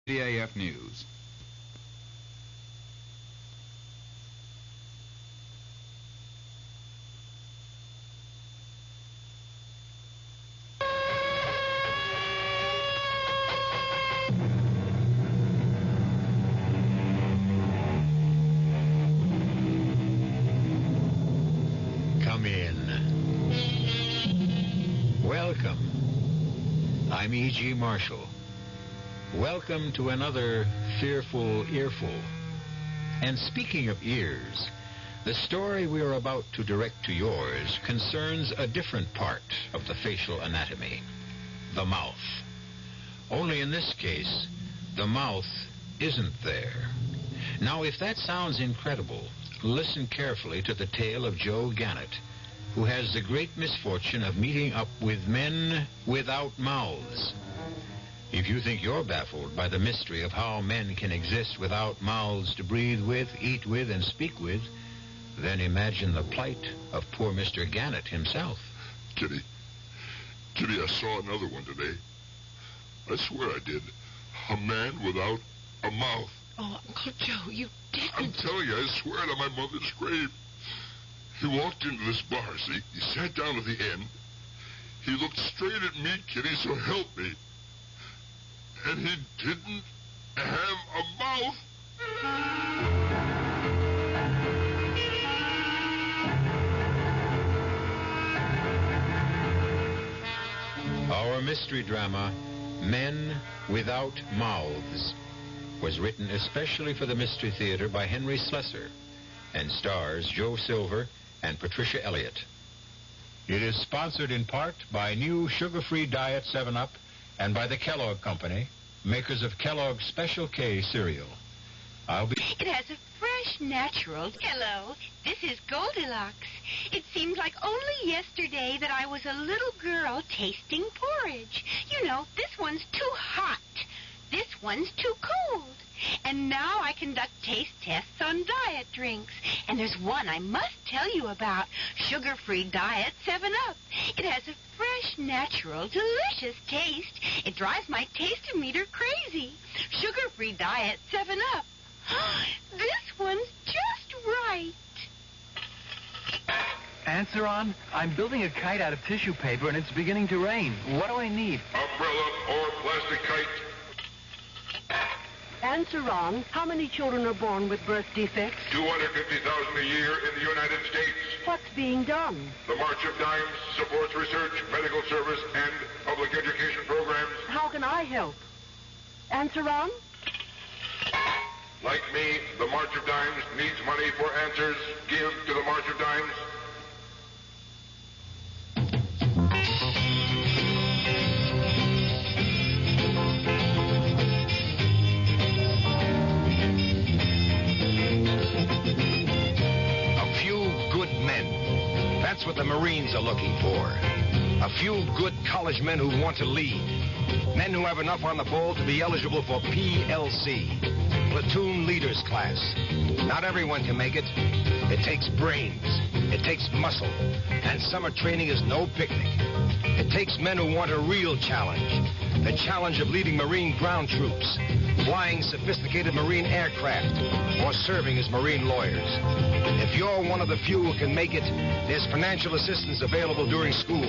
DAF News. Come in. Welcome. I'm E.G. Marshall. Welcome to another fearful earful. And speaking of ears, the story we are about to direct to yours concerns a different part of the facial anatomy, the mouth. Only in this case, the mouth isn't there. Now, if that sounds incredible, listen carefully to the tale of Joe Gannett, who has the great misfortune of meeting up with men without mouths. If you think you're baffled by the mystery of how men can exist without mouths to breathe with, eat with, and speak with, then imagine the plight of poor Mr. Gannett himself. Kitty, I saw another one today. I swear I did. A man without a mouth. Oh, Uncle Joe, you didn't. I'm telling you, I swear it on my mother's grave. He walked into this bar, see? He sat down at the end. He looked straight at me, Kitty, so help me. And he didn't have a mouth. Our mystery drama, Men Without Mouths, was written especially for the Mystery Theater by Henry Slessor and stars Joe Silver and Patricia Elliott. It is sponsored in part by new sugar-free Diet 7-Up and by the Kellogg Company, makers of Kellogg's Special K cereal. It has a fresh, natural... Hello, this is Goldilocks. It seems like only yesterday that I was a little girl tasting porridge. You know, this one's too hot. This one's too cold. And now I conduct taste tests on diet drinks. And there's one I must tell you about. Sugar-free Diet 7-Up. It has a fresh, natural, delicious taste. It drives my taste-o-meter crazy. Sugar-free Diet 7-Up. This one's just right. Answer on? I'm building a kite out of tissue paper and it's beginning to rain. What do I need? Umbrella or plastic kite. Answer wrong. How many children are born with birth defects? 250,000 a year in the United States. What's being done? The March of Dimes supports research, medical service, and public education programs. How can I help? Answer wrong? Like me, the March of Dimes needs money for answers. Give to the March of Dimes. That's what the Marines are looking for. A few good college men who want to lead. Men who have enough on the ball to be eligible for PLC, Platoon Leaders Class. Not everyone can make it. It takes brains. It takes muscle. And summer training is no picnic. It takes men who want a real challenge. The challenge of leading Marine ground troops, flying sophisticated Marine aircraft, or serving as Marine lawyers. If you're one of the few who can make it, there's financial assistance available during school,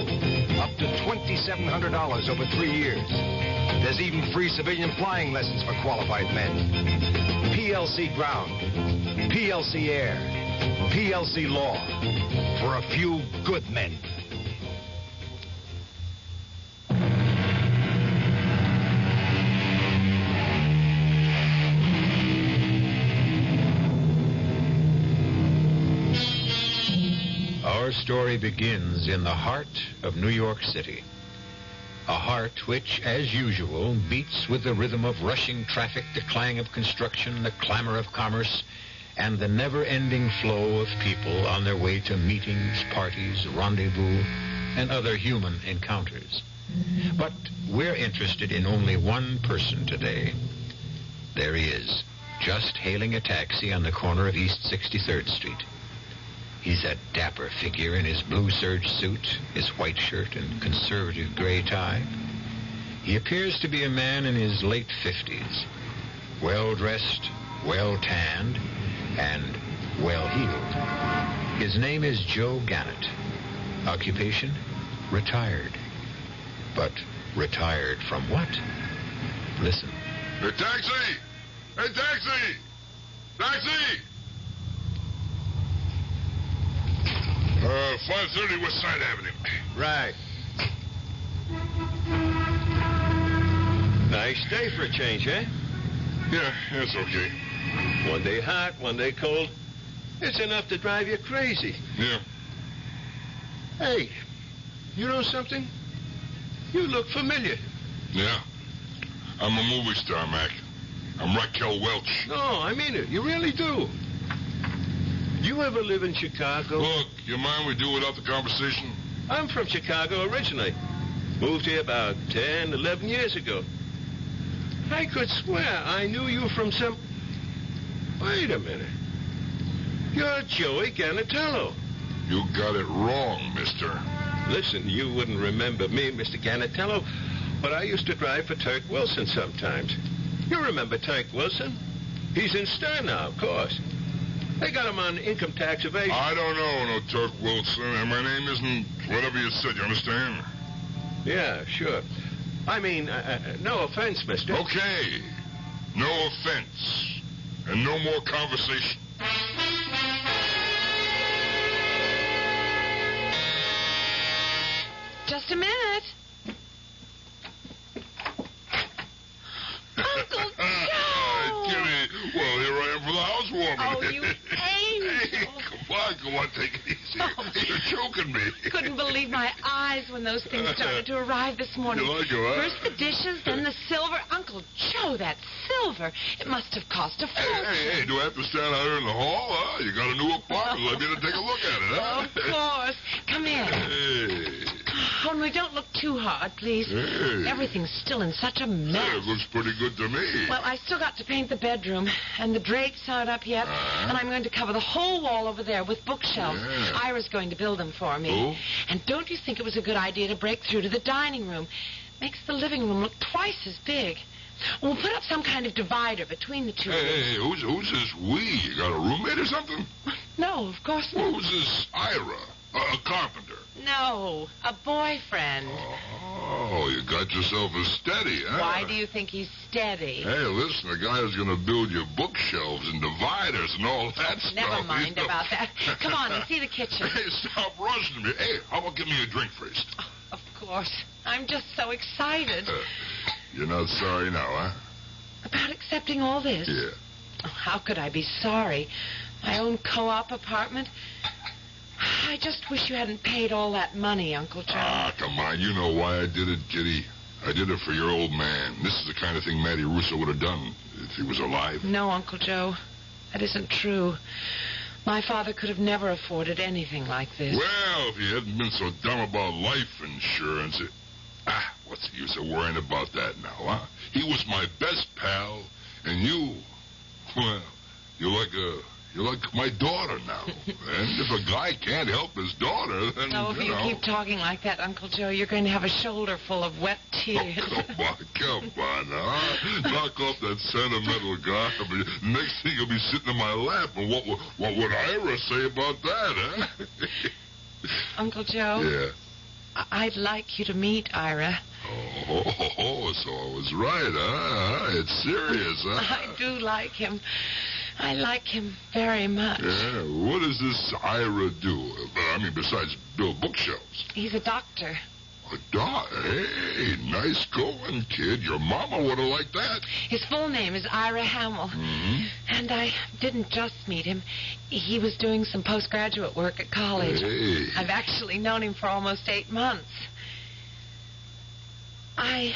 up to $2,700 over 3 years. There's even free civilian flying lessons for qualified men. PLC ground, PLC air, PLC law, for a few good men. Our story begins in the heart of New York City. A heart which, as usual, beats with the rhythm of rushing traffic, the clang of construction, the clamor of commerce, and the never-ending flow of people on their way to meetings, parties, rendezvous, and other human encounters. But we're interested in only one person today. There he is, just hailing a taxi on the corner of East 63rd Street. He's a dapper figure in his blue serge suit, his white shirt, and conservative gray tie. He appears to be a man in his late 50s, well-dressed, well-tanned, and well-heeled. His name is Joe Gannett. Occupation? Retired. But retired from what? Listen. Hey, taxi! Hey, taxi! Taxi! 530 West Side Avenue. Right. Nice day for a change, eh? Yeah, it's okay. One day hot, one day cold. It's enough to drive you crazy. Yeah. Hey, you know something? You look familiar. Yeah. I'm a movie star, Mac. I'm Raquel Welch. No, I mean it. You really do. You ever live in Chicago? Look, you mind we do without the conversation? I'm from Chicago originally. Moved here about 10, 11 years ago. I could swear I knew you from some... Wait a minute. You're Joey Ganatello. You got it wrong, mister. Listen, you wouldn't remember me, Mr. Ganatello, but I used to drive for Turk Wilson sometimes. You remember Turk Wilson? He's in Stern now, of course. They got him on income tax evasion. I don't know no Turk Wilson, and my name isn't whatever you said, you understand? Yeah, sure. I mean, no offense, mister. Okay. No offense. And no more conversation. Just a minute. Uncle Joe! Kitty, well, here I am for the housewarming. Oh, you angel. Hey, come on, take it easy. Oh. You're choking me. Couldn't believe my eyes when those things started to arrive this morning. You like it, huh? First the dishes, then the silver. Uncle Joe, that silver. It must have cost a fortune. Hey, do I have to stand out here in the hall, huh? You got a new apartment. Let me in and take a look at it, huh? Of course. Come in. Hey. Only don't look too hard, please. Hey. Everything's still in such a mess. Hey, it looks pretty good to me. Well, I still got to paint the bedroom, and the drapes aren't up yet, and I'm going to cover the whole wall over there with bookshelves. Yeah. Ira's going to build them for me. Oh? And don't you think it was a good idea to break through to the dining room? Makes the living room look twice as big. We'll put up some kind of divider between the two. Hey, who's this we? You got a roommate or something? No, of course Well, not. who's this Ira? A carpenter. No, a boyfriend. Oh, you got yourself a steady, huh? Why do you think he's steady? Hey, listen, the guy is going to build you bookshelves and dividers and all that stuff. Never mind You know. about that. Come on and see the kitchen. Hey, stop rushing me. Hey, how about give me a drink first? Oh, of course. I'm just so excited. You're not sorry now, huh? About accepting all this? Yeah. Oh, how could I be sorry? My own co-op apartment. I just wish you hadn't paid all that money, Uncle Joe. Ah, come on. You know why I did it, Kitty. I did it for your old man. This is the kind of thing Matty Russo would have done if he was alive. No, Uncle Joe. That isn't true. My father could have never afforded anything like this. Well, if he hadn't been so dumb about life insurance... what's the use of worrying about that now, huh? He was my best pal, and you... Well, you're like my daughter now. And if a guy can't help his daughter, then, Oh, if you keep talking like that, Uncle Joe, you're going to have a shoulder full of wet tears. Oh, come on, huh? Knock off that sentimental garbage. Next thing you'll be sitting in my lap, and what would Ira say about that, huh? Uncle Joe? Yeah. I'd like you to meet Ira. Oh, so I was right, huh? It's serious, huh? I do like him. I like him very much. Yeah, what does this Ira do? I mean, besides build bookshelves? He's a doctor. A Hey, nice going, kid. Your mama would have liked that. His full name is Ira Hamill. Mm-hmm. And I didn't just meet him. He was doing some postgraduate work at college. Hey. I've actually known him for almost 8 months. I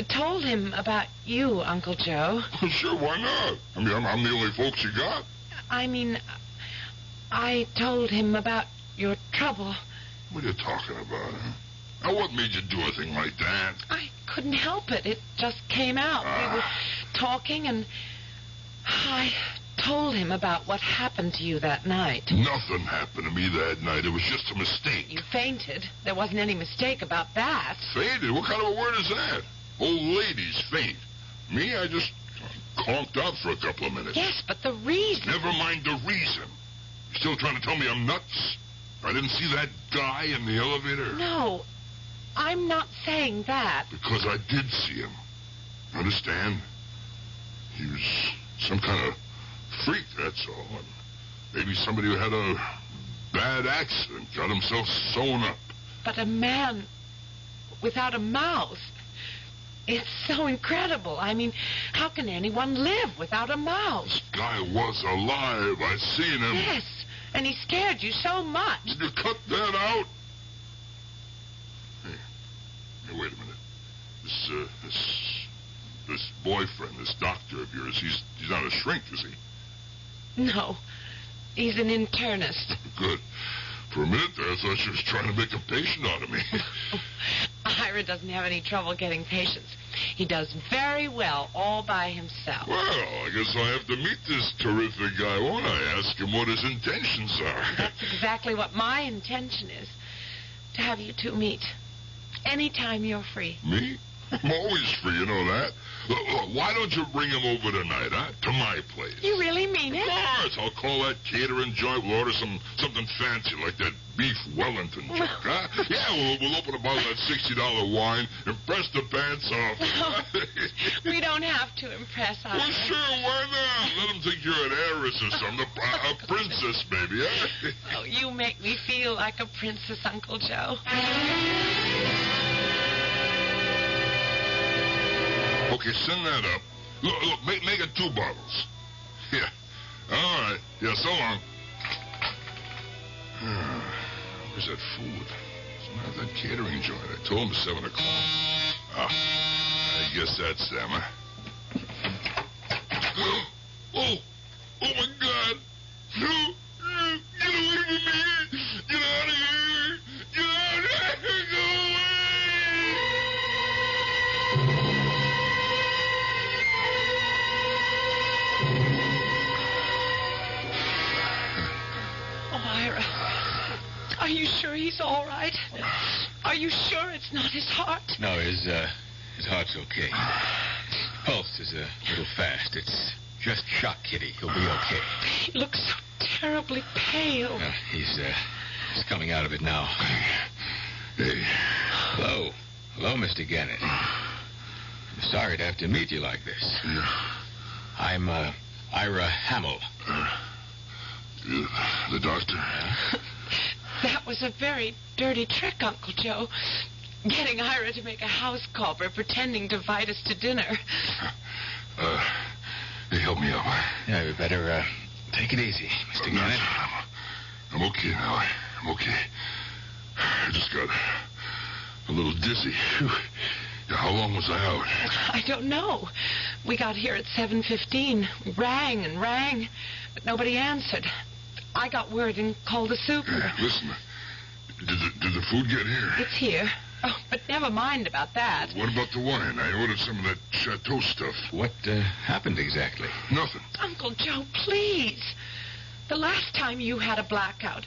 told him about you, Uncle Joe. Sure, why not? I mean, I'm the only folks you got. I mean, I told him about your trouble. What are you talking about, huh? Now, what made you do a thing like that? I couldn't help it. It just came out. We were talking, and I told him about what happened to you that night. Nothing happened to me that night. It was just a mistake. You fainted. There wasn't any mistake about that. Fainted? What kind of a word is that? Old ladies faint. Me, I just conked out for a couple of minutes. Yes, but the reason... Never mind the reason. You still trying to tell me I'm nuts? I didn't see that guy in the elevator? No, I'm not saying that. Because I did see him. Understand? He was some kind of freak, that's all. And maybe somebody who had a bad accident got himself sewn up. But a man without a mouth... It's so incredible. I mean, how can anyone live without a mouth? This guy was alive. I seen him. Yes, and he scared you so much. Did you cut that out? Hey, wait a minute. This boyfriend, this doctor of yours, he's not a shrink, is he? No, he's an internist. Good. For a minute there, I thought she was trying to make a patient out of me. Ira doesn't have any trouble getting patients. He does very well all by himself. Well, I guess I'll have to meet this terrific guy, won't I? Ask him what his intentions are. That's exactly what my intention is. To have you two meet. Anytime you're free. Me? I'm always free, you know that. Look, why don't you bring him over tonight, huh? To my place. You really mean it? Of course. I'll call that catering joint. We'll order something fancy like that beef Wellington junk, huh? Yeah, we'll open a bottle of that $60 wine and press the pants off. No, we don't have to impress us. Well, sure, why not? Let them think you're an heiress or something. A princess, maybe, huh? Oh, you make me feel like a princess, Uncle Joe. Okay, send that up. Look, make it 2 bottles. Yeah. All right. Yeah, so long. Where's that food? It's not that catering joint. I told him 7 o'clock. I guess that's them, huh? Oh, my God. No, get away from me. Get out of here. Get out of here. Go away. Ira, are you sure he's all right? Are you sure it's not his heart? No, his heart's okay. Pulse is a little fast. It's just shock, Kitty. He'll be okay. He looks so terribly pale. He's coming out of it now. Hey. Hello, Mr. Gannett. I'm sorry to have to meet you like this. Yeah. I'm Ira Hamill. The doctor? That was a very dirty trick, Uncle Joe. Getting Ira to make a house call by pretending to invite us to dinner. Hey, help me out. Yeah, we better take it easy, Mr. Gannett. I'm okay now. I'm okay. I just got a little dizzy. Whew. Yeah, how long was I out? I don't know. We got here at 7:15. We rang and rang, but nobody answered. I got word and called the super. Listen, did the food get here? It's here. Oh, but never mind about that. What about the wine? I ordered some of that chateau stuff. What happened exactly? Nothing. Uncle Joe, please. The last time you had a blackout.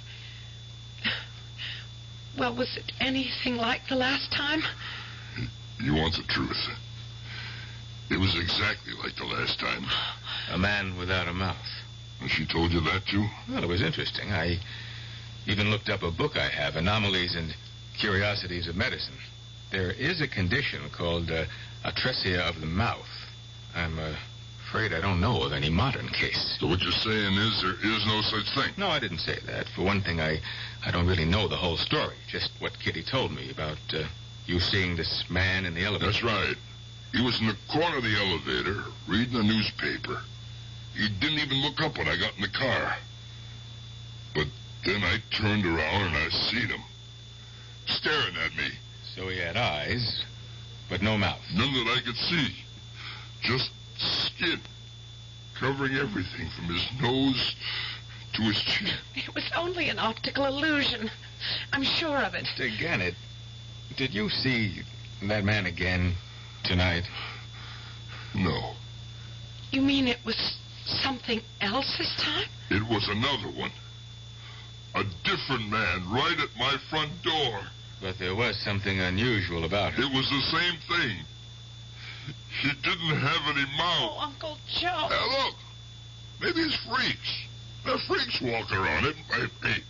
Well, was it anything like the last time? You want the truth? It was exactly like the last time. A man without a mouth. And she told you that, too? Well, it was interesting. I even looked up a book I have, Anomalies and Curiosities of Medicine. There is a condition called atresia of the mouth. I'm afraid I don't know of any modern case. So what you're saying is there is no such thing? No, I didn't say that. For one thing, I don't really know the whole story. Just what Kitty told me about you seeing this man in the elevator. That's right. He was in the corner of the elevator, reading the newspaper. He didn't even look up when I got in the car. But then I turned around and I seen him, staring at me. So he had eyes, but no mouth. None that I could see. Just skin, covering everything from his nose to his chin. It was only an optical illusion. I'm sure of it. Mr. Gannett, did you see that man again tonight? No. You mean it was something else this time? It was another one. A different man right at my front door. But there was something unusual about it. It was the same thing. He didn't have any mouth. Oh, Uncle Joe. Hey, look. Maybe it's freaks. There are freaks walking around. Hey,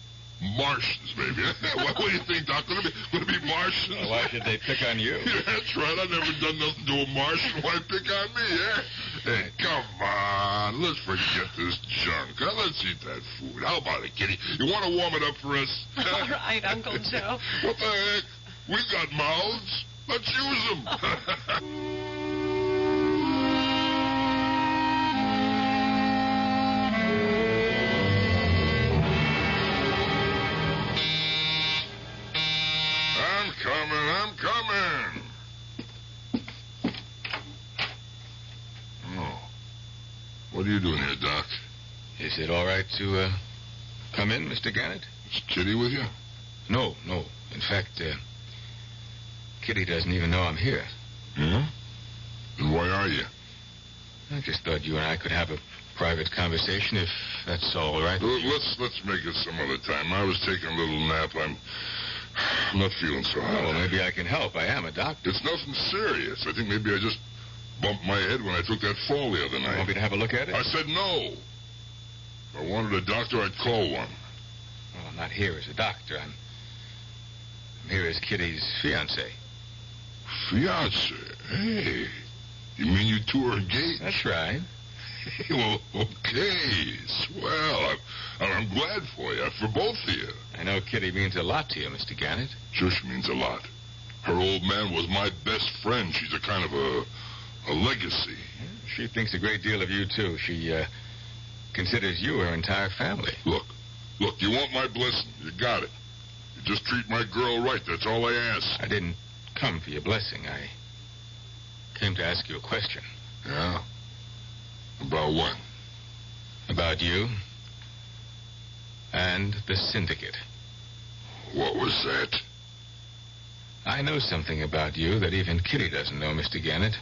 Martians, maybe. What do you think, Doc? Going to be Martians? Well, why should they pick on you? Yeah, that's right. I've never done nothing to a Martian. Why pick on me, eh? Hey, come on. Let's forget this junk. Huh? Let's eat that food. How about it, Kitty? You want to warm it up for us? All right, Uncle Joe. What the heck? We got mouths. Let's use them. I'm coming. Oh. What are you doing here, Doc? Is it all right to come in, Mr. Gannett? Is Kitty with you? No. In fact, Kitty doesn't even know I'm here. Yeah? And why are you? I just thought you and I could have a private conversation, if that's all right. Let's make it some other time. I was taking a little nap. I'm not feeling so hot. Well, maybe I can help. I am a doctor. It's nothing serious. I think maybe I just bumped my head when I took that fall the other night. You want me to have a look at it? I said no. If I wanted a doctor, I'd call one. Well, I'm not here as a doctor. I'm here as Kitty's fiancé. Fiancé? Hey. You mean you two are engaged? That's right. Well, okay. Swell. I'm glad for you, for both of you. I know Kitty means a lot to you, Mr. Gannett. Sure, she means a lot. Her old man was my best friend. She's a kind of a legacy. She thinks a great deal of you, too. She considers you her entire family. Look, you want my blessing. You got it. You just treat my girl right. That's all I ask. I didn't come for your blessing. I came to ask you a question. Yeah? About what? About you and the syndicate. What was that? I know something about you that even Kitty doesn't know, Mr. Gannett.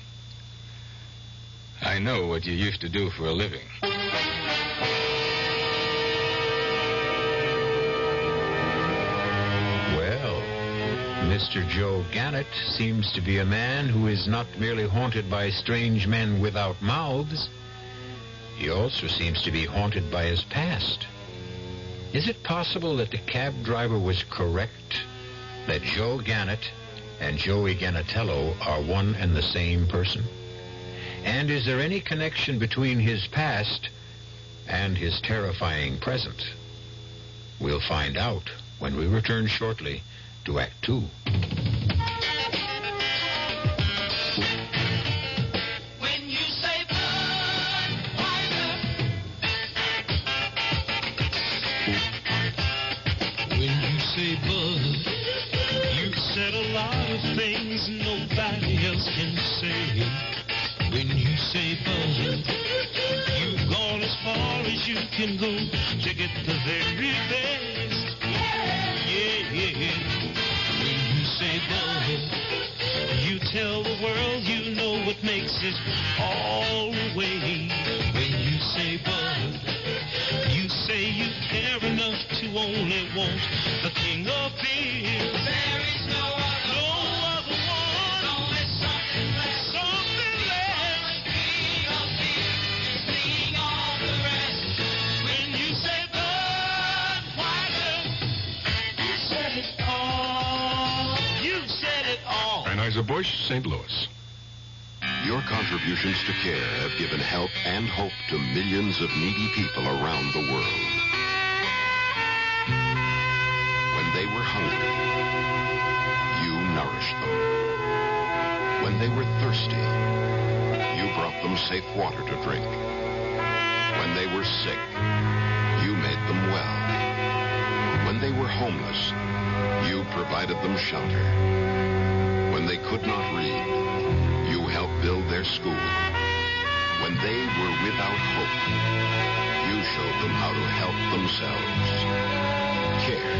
I know what you used to do for a living. Well, Mr. Joe Gannett seems to be a man who is not merely haunted by strange men without mouths. He also seems to be haunted by his past. Is it possible that the cab driver was correct, that Joe Gannett and Joey Gannatello are one and the same person? And is there any connection between his past and his terrifying present? We'll find out when we return shortly to Act 2. Say, Bud, you've said a lot of things nobody else can say. When you say, Bud, you've gone as far as you can go to get the very best. Yeah. When you say, Bud, you tell the world you know what makes it all the way. When you say, Bud, you say you care enough to only want the king of beer. There is no other one. Only something less. King of beer, being all the rest. When you say Budweiser, you said it all. You said it all. Anheuser-Busch, St. Louis. Your contributions to care have given help and hope to millions of needy people around the world. When they were hungry, you nourished them. When they were thirsty, you brought them safe water to drink. When they were sick, you made them well. When they were homeless, you provided them shelter. When they could not read, you helped build their school. When they were without hope, you showed them how to help themselves. CARE,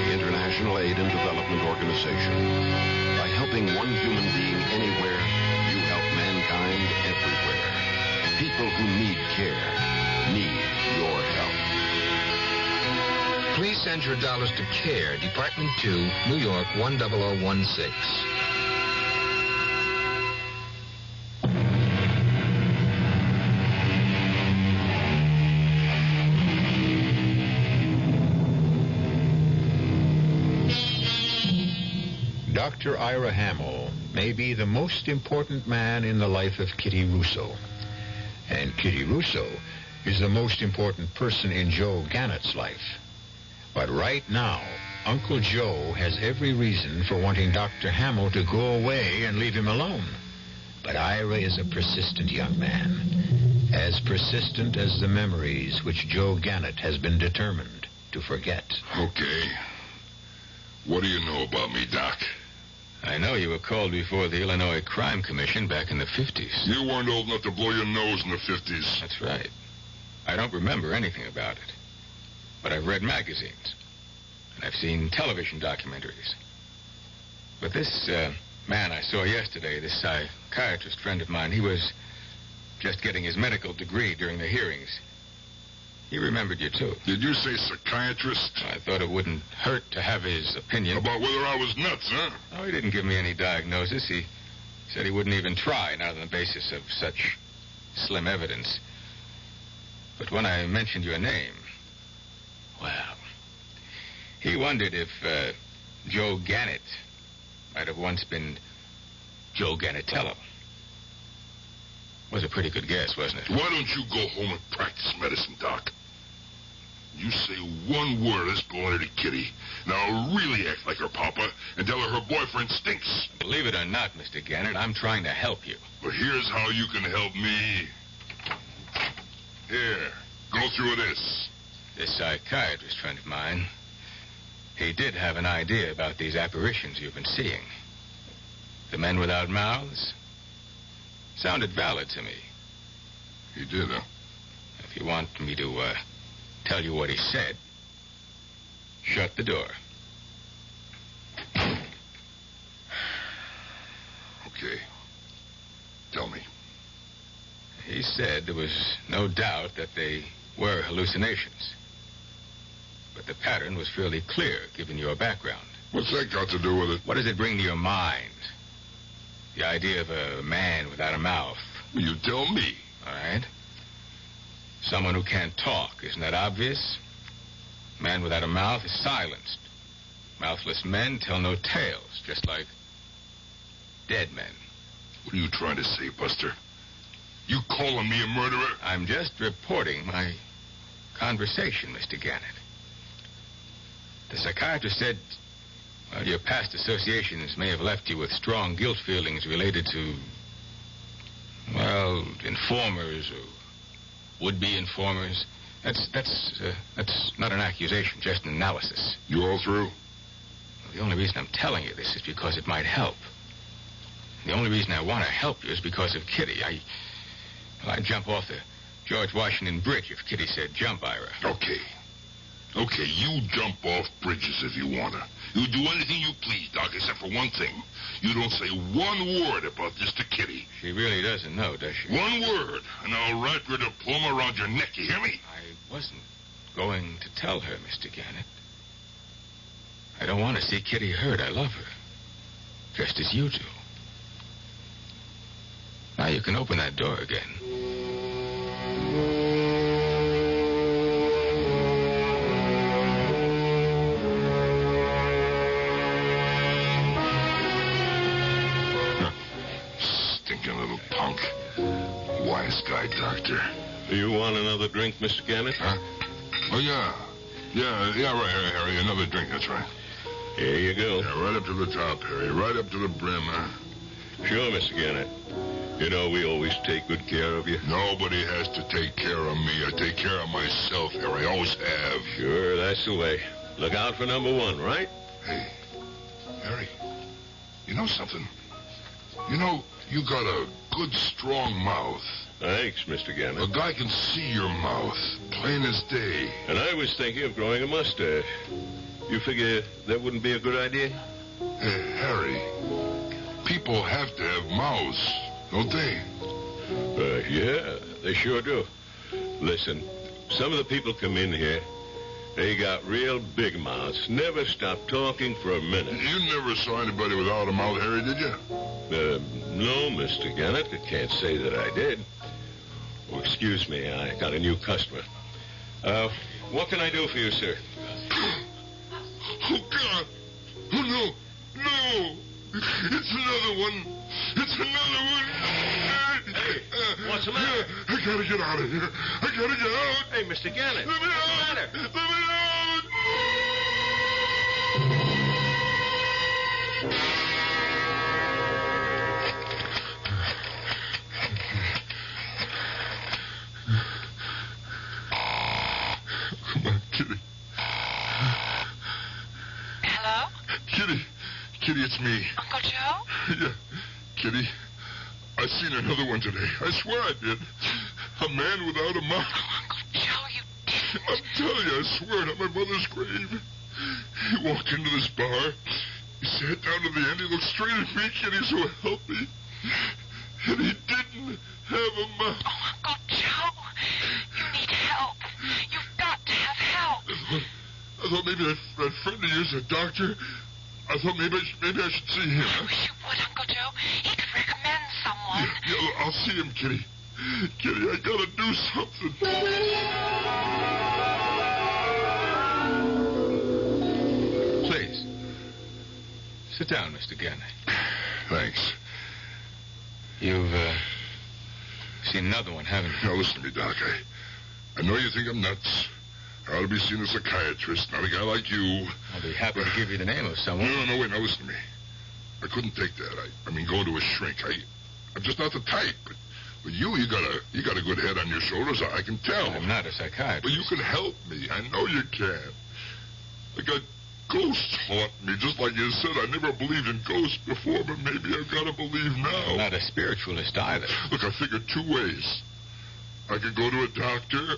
the International Aid and Development Organization. By helping one human being anywhere, you help mankind everywhere. People who need care need your help. Please send your dollars to CARE, Department 2, New York 10016. Dr. Ira Hamill may be the most important man in the life of Kitty Russo. And Kitty Russo is the most important person in Joe Gannett's life. But right now, Uncle Joe has every reason for wanting Dr. Hamill to go away and leave him alone. But Ira is a persistent young man, as persistent as the memories which Joe Gannett has been determined to forget. Okay. What do you know about me, Doc? I know you were called before the Illinois Crime Commission back in the 50s. You weren't old enough to blow your nose in the 50s. That's right. I don't remember anything about it. But I've read magazines. And I've seen television documentaries. But this man I saw yesterday, this psychiatrist friend of mine, he was just getting his medical degree during the hearings. He remembered you, too. Did you say psychiatrist? I thought it wouldn't hurt to have his opinion. About whether I was nuts, huh? Oh, he didn't give me any diagnosis. He said he wouldn't even try, not on the basis of such slim evidence. But when I mentioned your name, well, he wondered if Joe Gannett might have once been Joe Gannatello. Was a pretty good guess, wasn't it? Why don't you go home and practice medicine, Doc? You say one word, let's go into Kitty. Now really act like her papa and tell her her boyfriend stinks. Believe it or not, Mr. Gannett, I'm trying to help you. But here's how you can help me. Here, go through this. This psychiatrist friend of mine, he did have an idea about these apparitions you've been seeing. The men without mouths sounded valid to me. He did, huh? If you want me to tell you what he said, shut the door. Okay. Tell me. He said there was no doubt that they were hallucinations. But the pattern was fairly clear, given your background. What's that got to do with it? What does it bring to your mind? The idea of a man without a mouth. You tell me. All right. Someone who can't talk. Isn't that obvious? Man without a mouth is silenced. Mouthless men tell no tales, just like dead men. What are you trying to say, Buster? You calling me a murderer? I'm just reporting my conversation, Mr. Gannett. The psychiatrist said, well, your past associations may have left you with strong guilt feelings related to, well, informers or would-be informers. That's not an accusation, just an analysis. You all through? Well, the only reason I'm telling you this is because it might help. The only reason I want to help you is because of Kitty. I'd jump off the George Washington Bridge if Kitty said jump, Ira. Okay, you jump off bridges if you want to. You do anything you please, Doc, except for one thing. You don't say one word about this to Kitty. She really doesn't know, does she? One word, and I'll wrap your diploma around your neck, you hear me? I wasn't going to tell her, Mr. Gannett. I don't want to see Kitty hurt. I love her. Just as you do. Now you can open that door again. Stinking little punk. Wise guy, doctor. Do you want another drink, Mr. Gannett? Huh? Oh, yeah. Yeah, right, Harry. Another drink, that's right. Here you go. Yeah, right up to the top, Harry. Right up to the brim, huh? Sure, Mr. Gannett. You know, we always take good care of you. Nobody has to take care of me. I take care of myself, Harry. I always have. Sure, that's the way. Look out for number one, right? Hey, Harry, you know something? You know, you got a good, strong mouth. Thanks, Mr. Gannett. A guy can see your mouth, plain as day. And I was thinking of growing a mustache. You figure that wouldn't be a good idea? Hey, Harry, people have to have mouths, don't they? Yeah, they sure do. Listen, some of the people come in here, they got real big mouths, never stop talking for a minute. You never saw anybody without a mouth, Harry, did you? No, Mr. Gannett, I can't say that I did. Oh, excuse me, I got a new customer. What can I do for you, sir? Oh, God. Oh, no. No. It's another one. It's another one. Hey, what's the matter? I gotta get out of here. I gotta get out. Hey, Mr. Gannett. Let me what's out. the matter? Let me out. Come on, Kitty. Hello? Kitty, it's me. Uncle Joe? Yeah, Kitty. I seen another one today. I swear I did. A man without a mouth. Oh, Uncle Joe, you didn't. I'm telling you, I swear it on my mother's grave. He walked into this bar. He sat down to the end. He looked straight at me, Kitty, so help me. And he didn't have a mouth. Oh, Uncle Joe, you need help. You've got to have help. I thought maybe that friend of yours, that doctor, I thought maybe I should see him. I wish you would, Uncle Joe. He could recommend someone. Yeah, I'll see him, Kitty. Kitty, I gotta do something. Please. Sit down, Mr. Gannett. Thanks. You've, seen another one, haven't you? Now, listen to me, Doc. I know you think I'm nuts. I ought to be seen as a psychiatrist, not a guy like you. I'll be happy to give you the name of someone. No, wait, now listen to me. I couldn't take that. I mean, going to a shrink. I'm just not the type. But with you got a good head on your shoulders. I can tell. I'm not a psychiatrist. But you can help me. I know you can. I got ghosts haunt me, just like you said. I never believed in ghosts before, but maybe I've got to believe now. I'm not a spiritualist either. Look, I figured two ways. I could go to a doctor,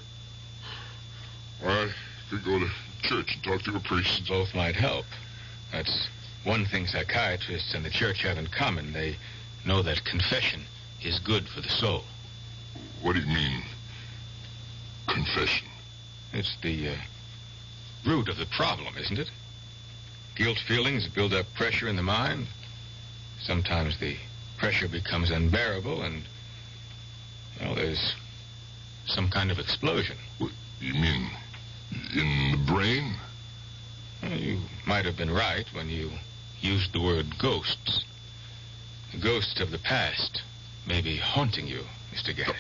or I could go to church and talk to a priest. Both might help. That's one thing psychiatrists and the church have in common. They know that confession is good for the soul. What do you mean, confession? It's the root of the problem, isn't it? Guilt feelings build up pressure in the mind. Sometimes the pressure becomes unbearable and, well, there's some kind of explosion. What, you mean in the brain? Well, you might have been right when you used the word ghosts. The ghosts of the past may be haunting you, Mr. Gannett.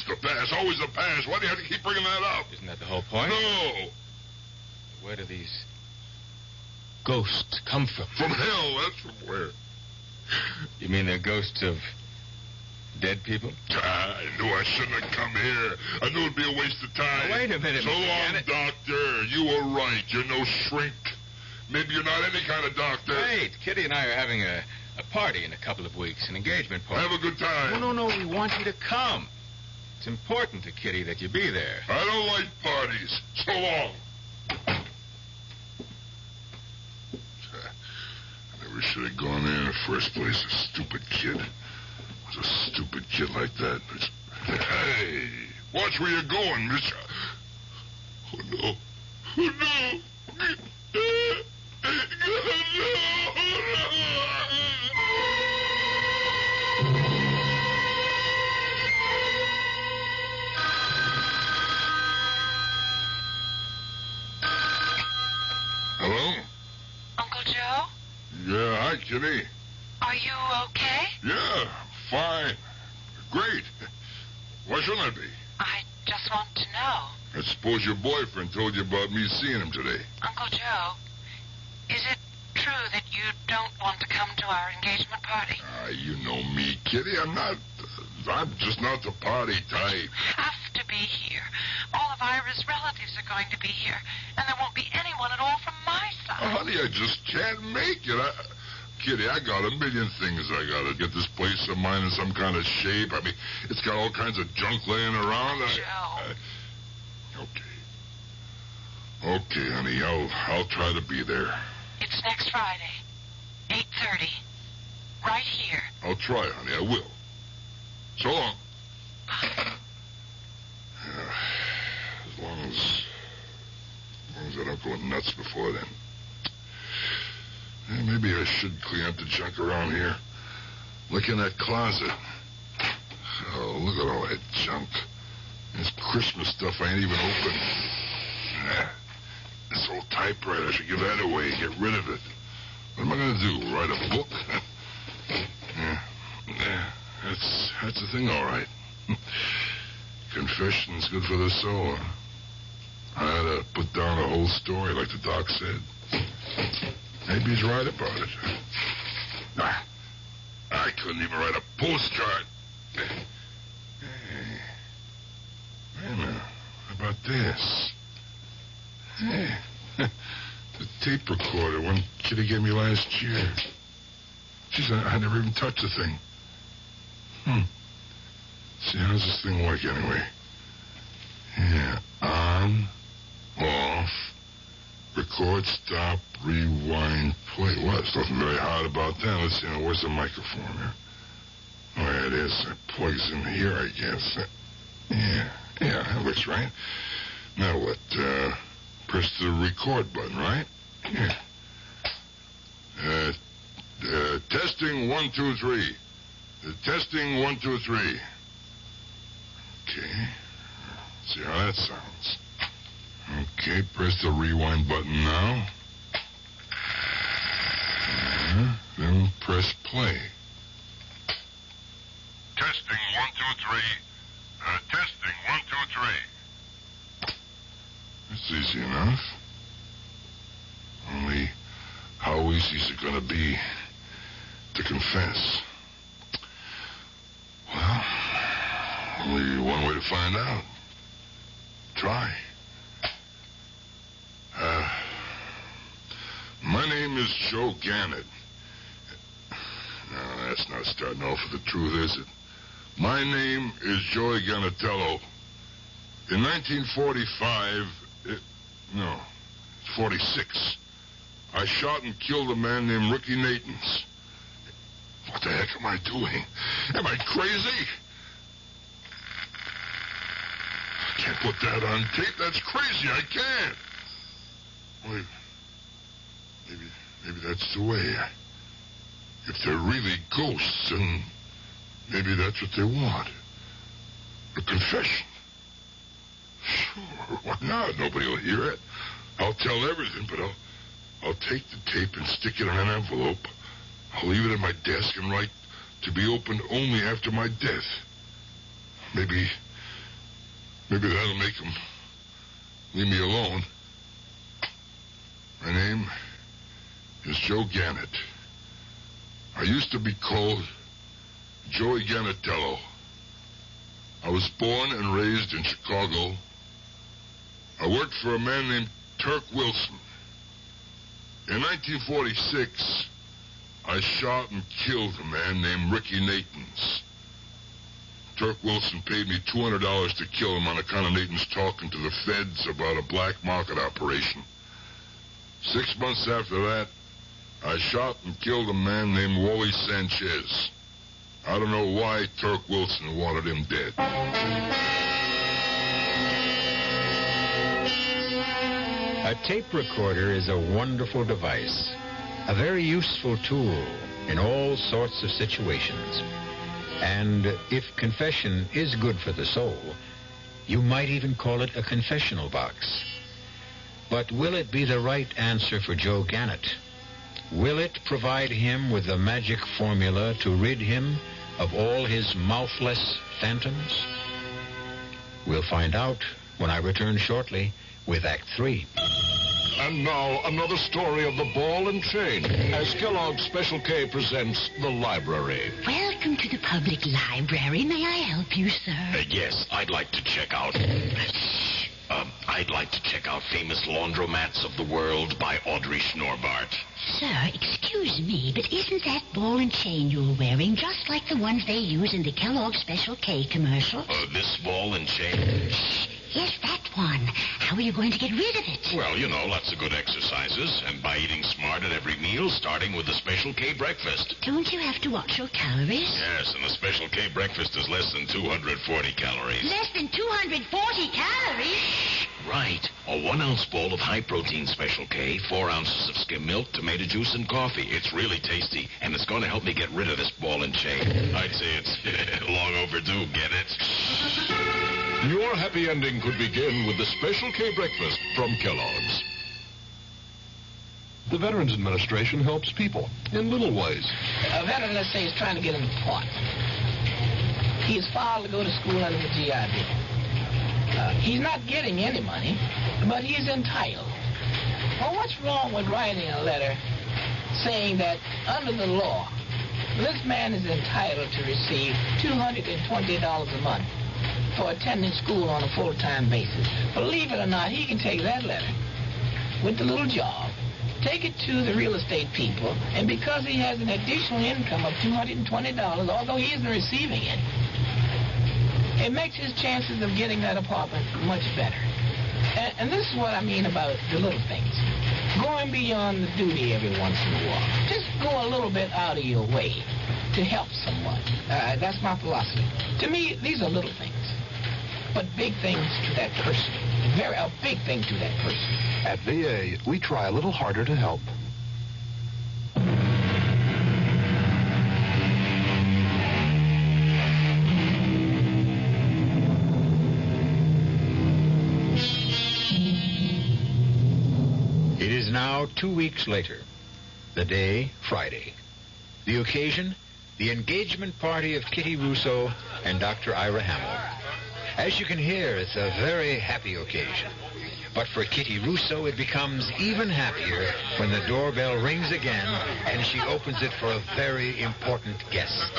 The past, always the past. Why do you have to keep bringing that up? Isn't that the whole point? No. Where do these ghosts come from? From hell, that's from where. You mean they're ghosts of dead people? I knew I shouldn't have come here. I knew it'd be a waste of time. Now, wait a minute, So Mr. long, Gannett. doctor. You were right. You're no shrink. Maybe you're not any kind of doctor. Wait, Kitty and I are having a party in a couple of weeks, an engagement party. Have a good time. No, we want you to come. It's important to Kitty that you be there. I don't like parties. So long. I never should have gone there in the first place. A stupid kid. Was a stupid kid like that. Hey, watch where you're going, mister. Oh, no. Oh, no. Hello? Uncle Joe? Yeah, hi, Kitty. Are you okay? Yeah, fine. Great. Why shouldn't I be? I just want to know. I suppose your boyfriend told you about me seeing him today. Uncle Joe, is it true that you don't want to come to our engagement party? You know me, Kitty. I'm just not the party type. You have to be here. All of Ira's relatives are going to be here, and there won't be anyone at all from my side. Oh, honey, I just can't make it. Kitty, I got a million things I gotta get this place of mine in some kind of shape. I mean, it's got all kinds of junk laying around. Okay, honey, I'll try to be there. It's next Friday, 8:30, right here. I'll try, honey, I will. So long. As long as I don't go nuts before then. Maybe I should clean up the junk around here. Look in that closet. Oh, look at all that junk. This Christmas stuff I ain't even opened. This old typewriter, I should give that away, get rid of it. What am I going to do, write a book? That's the thing, all right. Confession's good for the soul. I had to put down a whole story like the doc said. Maybe he's right about it. I couldn't even write a postcard. Wait a minute. How about this? Hey, the tape recorder one Kitty gave me last year. Jeez, I never even touched the thing. See, how does this thing work anyway? Yeah, on, off, record, stop, rewind, play. Well, there's nothing very hard about that. Let's see, where's the microphone here? Oh, yeah, it is. It plugs in here, I guess. Yeah, that looks right. Now what? Press the record button, right? Yeah. Testing 1, 2, 3. Testing 1, 2, 3. Okay. See how that sounds. Okay, press the rewind button now. Then press play. Testing 1, 2, 3. Testing 1, 2, 3. That's easy enough. Only, how easy is it going to be to confess? Well, only one way to find out. Try. My name is Joe Gannett. No, that's not starting off with the truth, is it? My name is Joey Gannatello. In 1945, 46, I shot and killed a man named Ricky Natans. What the heck am I doing? Am I crazy? I can't put that on tape. That's crazy. I can't. Wait. Maybe that's the way. If they're really ghosts, then maybe that's what they want. A confession. Sure, why not? Nobody will hear it. I'll tell everything, but I'll take the tape and stick it in an envelope. I'll leave it at my desk and write to be opened only after my death. Maybe that'll make them leave me alone. My name is Joe Gannett. I used to be called Joey Gannatello. I was born and raised in Chicago. I worked for a man named Turk Wilson. In 1946, I shot and killed a man named Ricky Natans. Turk Wilson paid me $200 to kill him on account of Natans talking to the feds about a black market operation. 6 months after that, I shot and killed a man named Wally Sanchez. I don't know why Turk Wilson wanted him dead. A tape recorder is a wonderful device, a very useful tool in all sorts of situations. And if confession is good for the soul, you might even call it a confessional box. But will it be the right answer for Joe Gannett? Will it provide him with the magic formula to rid him of all his mouthless phantoms? We'll find out when I return shortly with Act 3. And now, another story of the ball and chain, as Kellogg's Special K presents The Library. Welcome to the public library. May I help you, sir? Yes, I'd like to check out... Famous Laundromats of the World by Audrey Schnorbart. Sir, excuse me, but isn't that ball and chain you're wearing just like the ones they use in the Kellogg's Special K commercials? This ball and chain? Yes, that one. How are you going to get rid of it? Well, lots of good exercises, and by eating smart at every meal, starting with the Special K breakfast. Don't you have to watch your calories? Yes, and the Special K breakfast is less than 240 calories. Less than 240 calories? Right. A 1-ounce bowl of high-protein Special K, 4 ounces of skim milk, tomato juice, and coffee. It's really tasty, and it's going to help me get rid of this ball and chain. I'd say it's long overdue, get it? Your happy ending could begin with the Special K breakfast from Kellogg's. The Veterans Administration helps people in little ways. A veteran, let's say, is trying to get an apartment. He is filed to go to school under the GI Bill. He's not getting any money, but he's entitled. Well, what's wrong with writing a letter saying that under the law, this man is entitled to receive $220 a month for attending school on a full-time basis? Believe it or not, he can take that letter with the little job, take it to the real estate people, and because he has an additional income of $220, although he isn't receiving it, it makes his chances of getting that apartment much better. And this is what I mean about the little things. Going beyond the duty every once in a while. Just go a little bit out of your way to help someone. That's my philosophy. To me, these are little things, but big things to that person. A big thing to that person. At VA, we try a little harder to help. It is now 2 weeks later. The day, Friday. The occasion, the engagement party of Kitty Russo and Dr. Ira Hamill. As you can hear, it's a very happy occasion. But for Kitty Russo, it becomes even happier when the doorbell rings again and she opens it for a very important guest.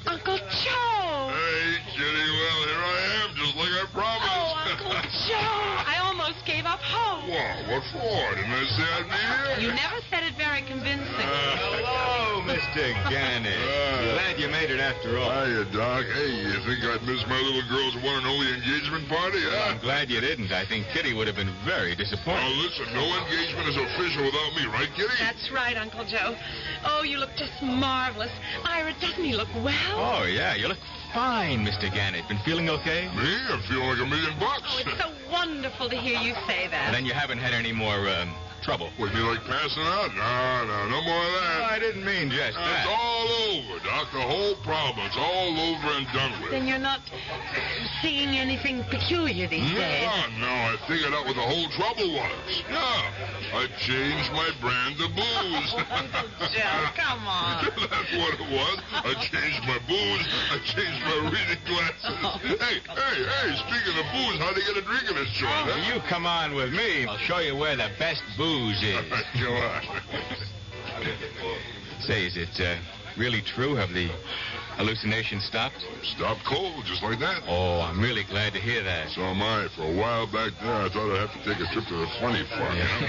Uncle Joe! Hey, Kitty, well, here I am, just like I promised. Oh, Uncle Joe! I almost gave up hope. Well, what for? Didn't I say I'd be here? You never said it very convincing. Hello, Mr. Gannett. Glad you made it after all. Hiya, Doc. Hey, you think I'd miss my little girl's one and only engagement party, huh? Well, I'm glad you didn't. I think Kitty would have been very disappointed. Now, listen, no engagement is official without me, right, Kitty? That's right, Uncle Joe. Oh, you look just marvelous. Ira, doesn't he look well? Oh, yeah, you look fine, Mr. Gannett. Been feeling okay? Me? I'm feeling like $1 million. Oh, it's so wonderful to hear you say that. And then you haven't had any more, trouble. Would you like passing out? No more of that. No, I didn't mean just that. It's all over, Doc. The whole problem. It's all over and done with. Then you're not seeing anything peculiar these days. No, I figured out what the whole trouble was. Yeah, I changed my brand of booze. Uncle Joe, come on. That's what it was. I changed my booze. I changed my reading glasses. Hey, speaking of booze, how do you get a drink in this joint, huh? You come on with me. I'll show you where the best booze is. Go on. Say, is it really true? Have the hallucinations stopped? Stopped cold, just like that. Oh, I'm really glad to hear that. So am I. For a while back there, I thought I'd have to take a trip to the funny farm, you know?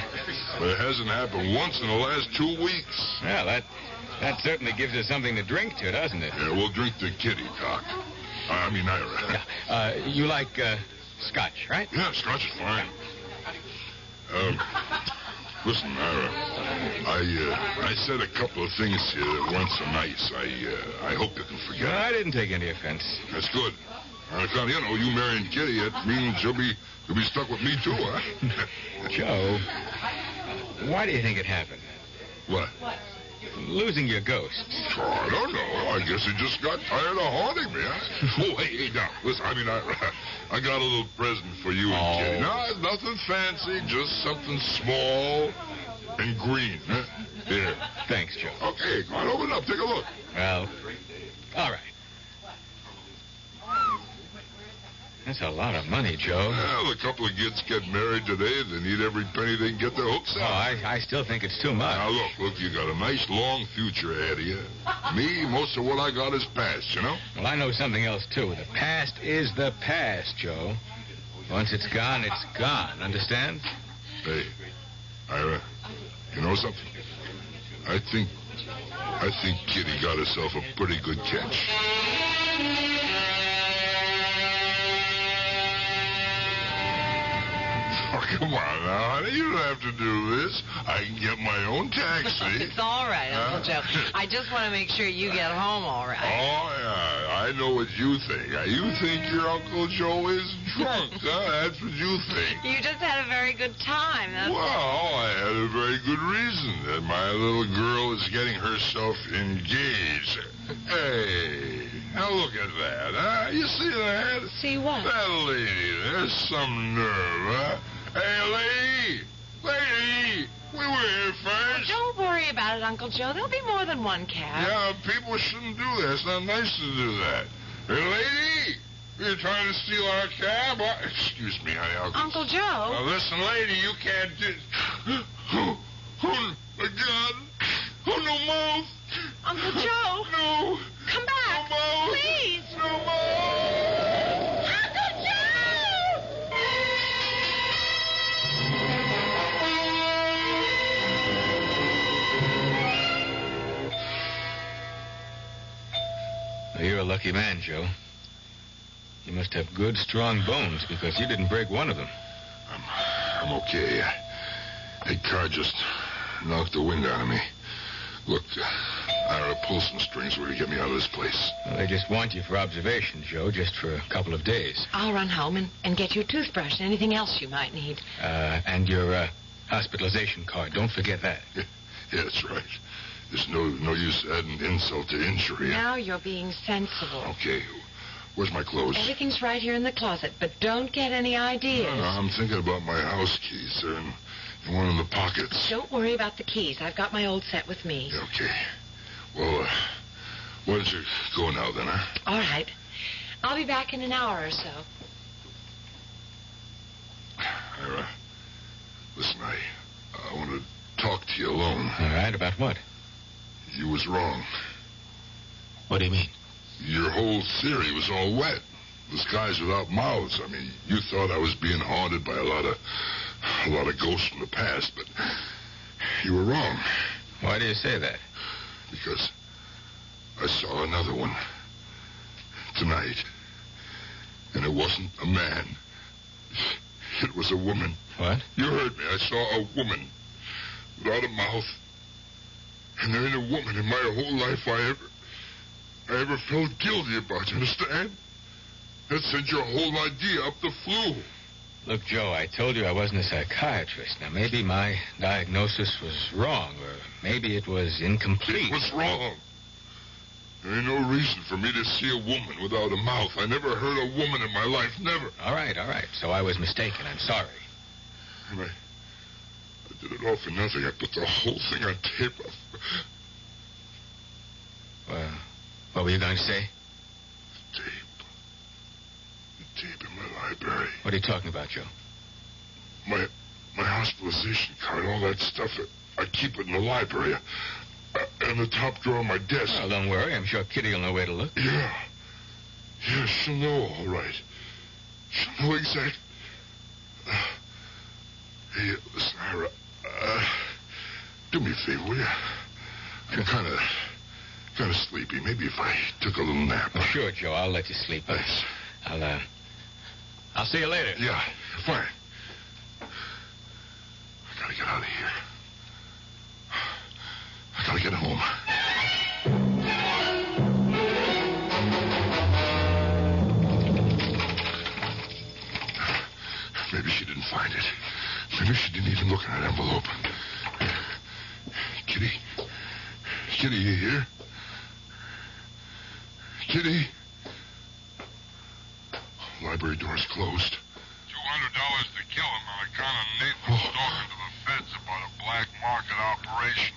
But it hasn't happened once in the last 2 weeks. Well, that certainly gives us something to drink to, doesn't it? Yeah, we'll drink to Kitty, Doc. I mean, Ira. Yeah. You like scotch, right? Yeah, scotch is fine. Listen, Ira, I said a couple of things here that weren't so nice. I hope you can forget. No, I didn't take any offense. That's good. You marrying Kitty, that means you'll be stuck with me too, huh? Joe, why do you think it happened? What? Losing your ghost. Oh, I don't know. I guess he just got tired of haunting me, huh? Oh, hey, now, listen, I got a little present for you and Kitty. No, it's nothing fancy, just something small and green, huh? Here. Thanks, Joe. Okay, come on, open it up, take a look. Well, all right. That's a lot of money, Joe. Well, a couple of kids get married today. They need every penny they can get their hooks out. Oh, I still think it's too much. Now, look, you got a nice, long future ahead of you. Me, most of what I got is past, you know? Well, I know something else, too. The past is the past, Joe. Once it's gone, it's gone. Understand? Hey, Ira, you know something? I think Kitty got herself a pretty good catch. Oh, come on now, honey. You don't have to do this. I can get my own taxi. It's all right, Uncle Joe. I just want to make sure you get home all right. Oh, yeah. I know what you think. You think your Uncle Joe is drunk, huh? That's what you think. You just had a very good time. Well, I had a very good reason that my little girl is getting herself engaged. Hey, now look at that, huh? You see that? See what? That lady, there's some nerve, huh? Hey, lady! We were here first. Don't worry about it, Uncle Joe. There'll be more than one cab. Yeah, people shouldn't do that. It's not nice to do that. Hey, lady, you're trying to steal our cab? Excuse me, honey. Uncle Joe. Now, listen, lady, you can't do... Oh, my God. Oh, no mouth. Uncle Joe. No. Come back. No mouth. Please. No mouth. Uncle Joe! Well, you're a lucky man, Joe. You must have good, strong bones because you didn't break one of them. I'm okay. That car just knocked the wind out of me. Look, I ought to pull some strings where to get me out of this place. Well, they just want you for observation, Joe, just for a couple of days. I'll run home and get you a toothbrush and anything else you might need. And your hospitalization card. Don't forget that. Yeah, that's right. There's no use adding insult to injury. Now you're being sensible. Okay. Where's my clothes? Everything's right here in the closet, but don't get any ideas. I'm thinking about my house keys. They're in one of the pockets. Don't worry about the keys. I've got my old set with me. Okay. Well, why don't you go now, then, huh? All right. I'll be back in an hour or so. Ira, listen, I want to talk to you alone. All right, about what? You was wrong. What do you mean? Your whole theory was all wet. The skies without mouths. I mean, you thought I was being haunted by a lot of ghosts from the past, but you were wrong. Why do you say that? Because I saw another one tonight, and it wasn't a man. It was a woman. What? You heard me. I saw a woman without a mouth, and there ain't a woman in my whole life I ever felt guilty about. You understand? That sent your whole idea up the flue. Look, Joe, I told you I wasn't a psychiatrist. Now, maybe my diagnosis was wrong, or maybe it was incomplete. It was wrong. There ain't no reason for me to see a woman without a mouth. I never heard a woman in my life, never. All right. So I was mistaken. I'm sorry. And I did it all for nothing. I put the whole thing on tape. Well, what were you going to say? The tape in my library. What are you talking about, Joe? My hospitalization card, all that stuff. I keep it in the library. In the top drawer of my desk. Well, don't worry. I'm sure Kitty will know where to look. Yeah, she'll know all right. She'll know exactly. Hey, listen, Ira. Do me a favor, will you? I'm kind of sleepy. Maybe if I took a little nap. Oh, sure, Joe. I'll let you sleep. Thanks. I'll see you later. Yeah, fine. I gotta get out of here. I gotta get home. Maybe she didn't find it. Maybe she didn't even look in that envelope. Kitty? Kitty, you here? Kitty? Library door's closed. $200 to kill him on account of Nathan talking to the feds about a black market operation.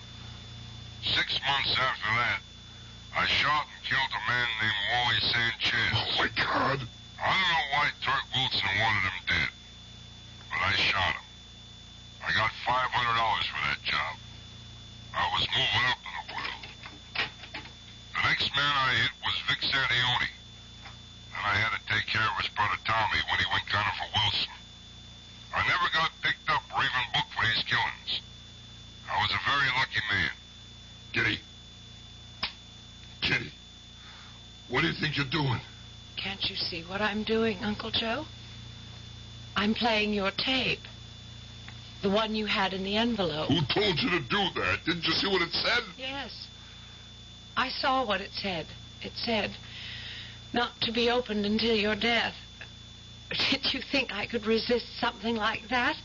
6 months after that, I shot and killed a man named Wally Sanchez. Oh, my God. I don't know why Turk Wilson wanted him dead, but I shot him. I got $500 for that job. I was moving up in the world. The next man I hit was Vic Santioni. Then I had to take care of his brother Tommy when he went gunning for Wilson. I never got picked up or even booked for these killings. I was a very lucky man. Kitty, what do you think you're doing? Can't you see what I'm doing, Uncle Joe? I'm playing your tape. The one you had in the envelope. Who told you to do that? Didn't you see what it said? Yes. I saw what it said. It said, not to be opened until your death. Did you think I could resist something like that?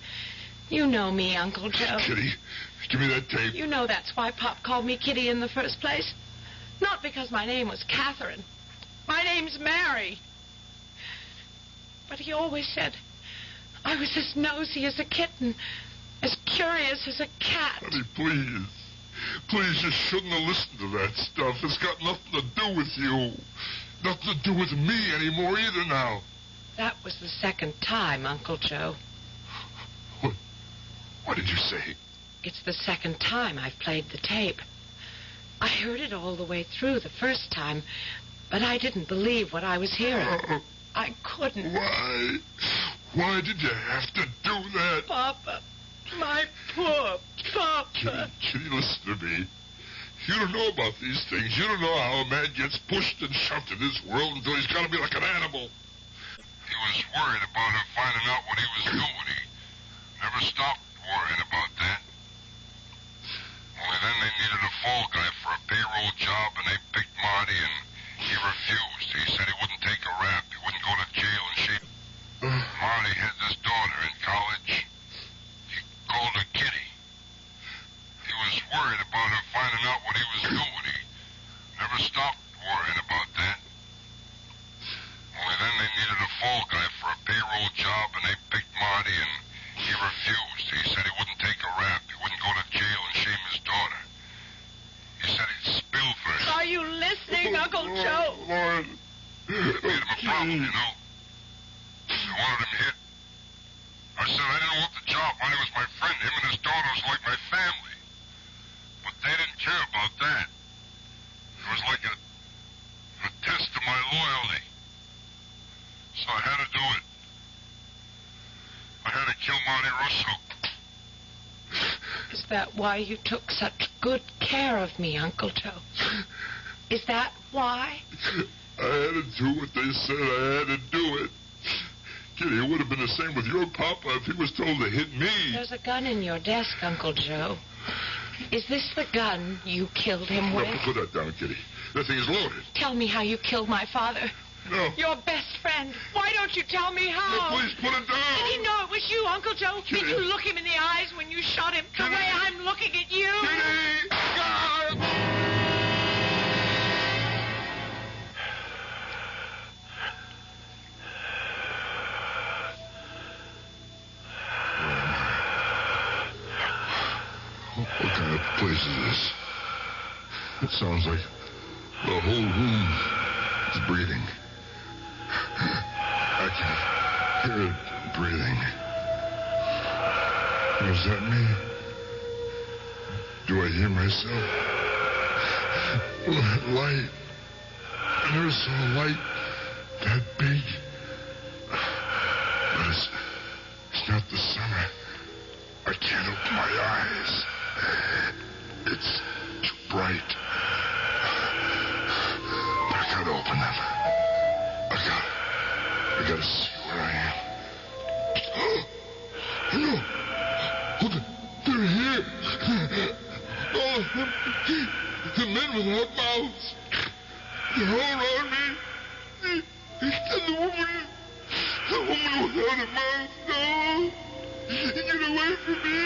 You know me, Uncle Joe. Kitty, give me that tape. You know that's why Pop called me Kitty in the first place. Not because my name was Catherine. My name's Mary. But he always said I was as nosy as a kitten, as curious as a cat. Honey, please. Please, you shouldn't have listened to that stuff. It's got nothing to do with you. Nothing to do with me anymore either now. That was the second time, Uncle Joe. What did you say? It's the second time I've played the tape. I heard it all the way through the first time, but I didn't believe what I was hearing. I couldn't. Why? Why did you have to do that? Papa. My poor Papa. Kitty, listen to me. You don't know about these things. You don't know how a man gets pushed and shoved in this world until he's got to be like an animal. He was worried about her finding out what he was doing. He never stopped worrying about that. Only then they needed a fall guy for a payroll job, and they picked Marty, and he refused. He said he wouldn't take a rap. He wouldn't go to jail and shape. Marty had this daughter in college. He called her Kitty. He was worried about her finding out what he was doing. He never stopped worrying about that. Only then they needed a fall guy for a payroll job, and they picked Marty, and he refused. He said he wouldn't take a rap. He wouldn't go to jail and shame his daughter. He said he'd spill first. Are you listening, Uncle Joe? Lord. It made him a problem, you know. I wanted him hit. I said I didn't want the job. Marty was my friend. Him and his daughter was like my family. But they didn't care about that. It was like a test of my loyalty. So I had to do it. I had to kill Marty Russo. Is that why you took such good care of me, Uncle Joe? Is that why? I had to do what they said I had to do it. Kitty, it would have been the same with your papa if he was told to hit me. There's a gun in your desk, Uncle Joe. Is this the gun you killed him with? No, put that down, Kitty. That thing is loaded. Tell me how you killed my father. No. Your best friend. Why don't you tell me how? No, please, put it down. Did he know it was you, Uncle Joe? Kitty. Did you look him in the eyes when you shot him the way I'm looking at you? Kitty! God! What kind of place is this? It sounds like the whole room is breathing. I can hear it breathing. What does that mean? Do I hear myself? That light. I never saw a light that big. But it's not the sun. I can't open my eyes. It's too bright. But I gotta open them. I gotta see where I am. No! Oh, they're here! All of them. The men without mouths. They're all around me. And the woman without a mouth. No! Get away from me!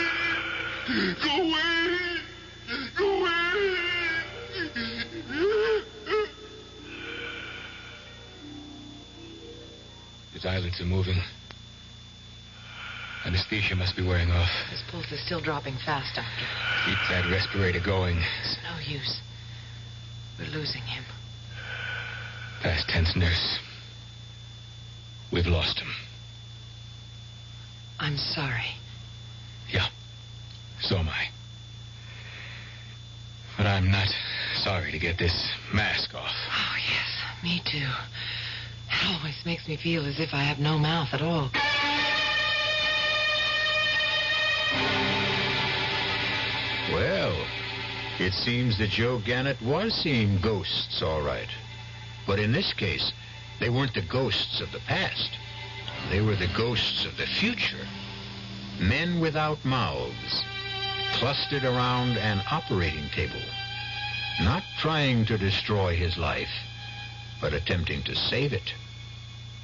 Go away! Go away! His eyelids are moving. Anesthesia must be wearing off. His pulse is still dropping fast, Doctor. Keep that respirator going. It's no use. We're losing him. Past tense, nurse. We've lost him. I'm sorry. Yeah, so am I. But I'm not sorry to get this mask off. Oh, yes, me too. It always makes me feel as if I have no mouth at all. Well, it seems that Joe Gannett was seeing ghosts, all right. But in this case, they weren't the ghosts of the past. They were the ghosts of the future. Men without mouths, clustered around an operating table, not trying to destroy his life, but attempting to save it.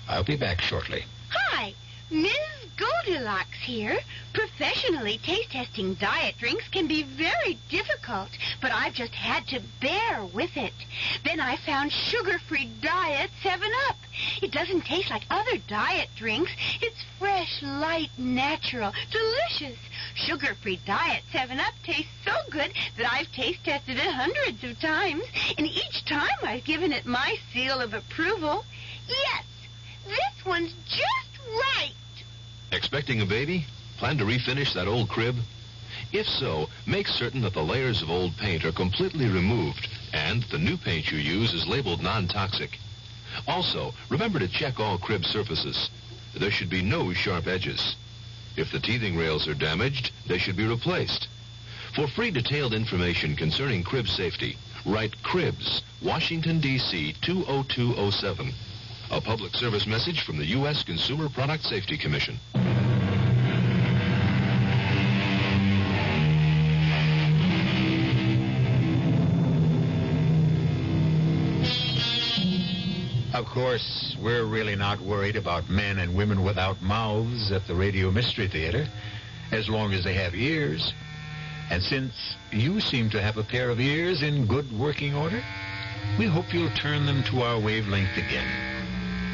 I'll be back shortly. Hi, Ms. Goldilocks here. Professionally taste-testing diet drinks can be very difficult, but I've just had to bear with it. Then I found sugar-free Diet 7-Up. It doesn't taste like other diet drinks. It's fresh, light, natural, delicious. Sugar-free diet 7-Up tastes so good that I've taste tested it hundreds of times, and each time I've given it my seal of approval. Yes, this one's just right. Expecting a baby? Plan to refinish that old crib? If so, make certain that the layers of old paint are completely removed and the new paint you use is labeled non-toxic. Also, remember to check all crib surfaces. There should be no sharp edges. If the teething rails are damaged, they should be replaced. For free detailed information concerning crib safety, write Cribs, Washington, D.C. 20207. A public service message from the U.S. Consumer Product Safety Commission. Of course, we're really not worried about men and women without mouths at the Radio Mystery Theater, as long as they have ears. And since you seem to have a pair of ears in good working order, we hope you'll turn them to our wavelength again.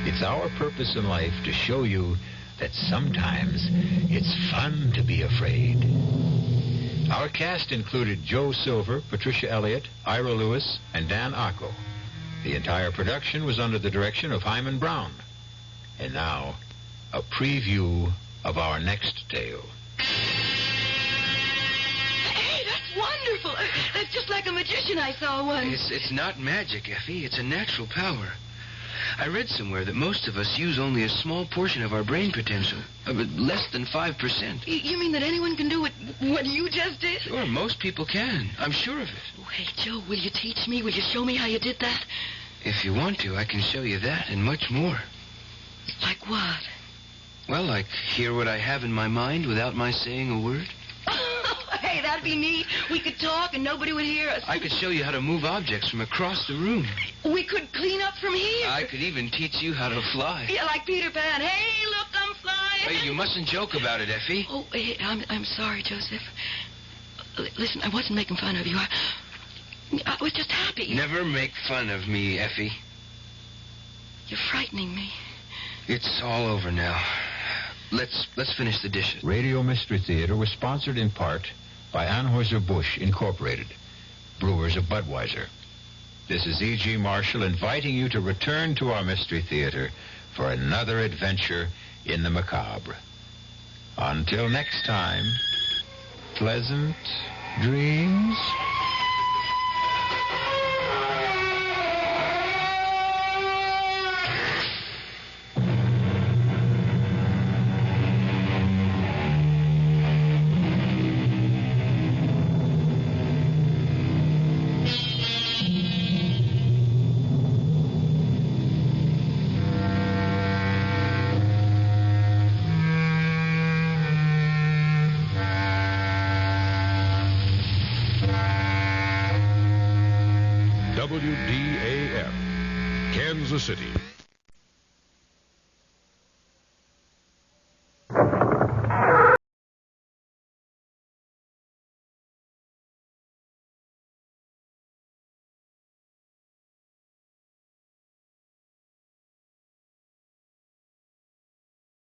It's our purpose in life to show you that sometimes it's fun to be afraid. Our cast included Joe Silver, Patricia Elliott, Ira Lewis, and Dan Acco. The entire production was under the direction of Himan Brown. And now, a preview of our next tale. Hey, that's wonderful. That's just like a magician I saw once. It's not magic, Effie. It's a natural power. I read somewhere that most of us use only a small portion of our brain potential, less than 5%. You mean that anyone can do what you just did? Sure, most people can. I'm sure of it. Oh, hey, Joe, will you teach me? Will you show me how you did that? If you want to, I can show you that and much more. Like what? Well, like hear what I have in my mind without my saying a word. Hey, that'd be neat. We could talk and nobody would hear us. I could show you how to move objects from across the room. We could clean up from here. I could even teach you how to fly. Yeah, like Peter Pan. Hey, look, I'm flying. Hey, you mustn't joke about it, Effie. Oh, hey, I'm sorry, Joseph. Listen, I wasn't making fun of you. I was just happy. Never make fun of me, Effie. You're frightening me. It's all over now. Let's finish the dishes. Radio Mystery Theater was sponsored in part by Anheuser-Busch Incorporated, brewers of Budweiser. This is E.G. Marshall inviting you to return to our Mystery Theater for another adventure in the macabre. Until next time, pleasant dreams. WDAF, Kansas City,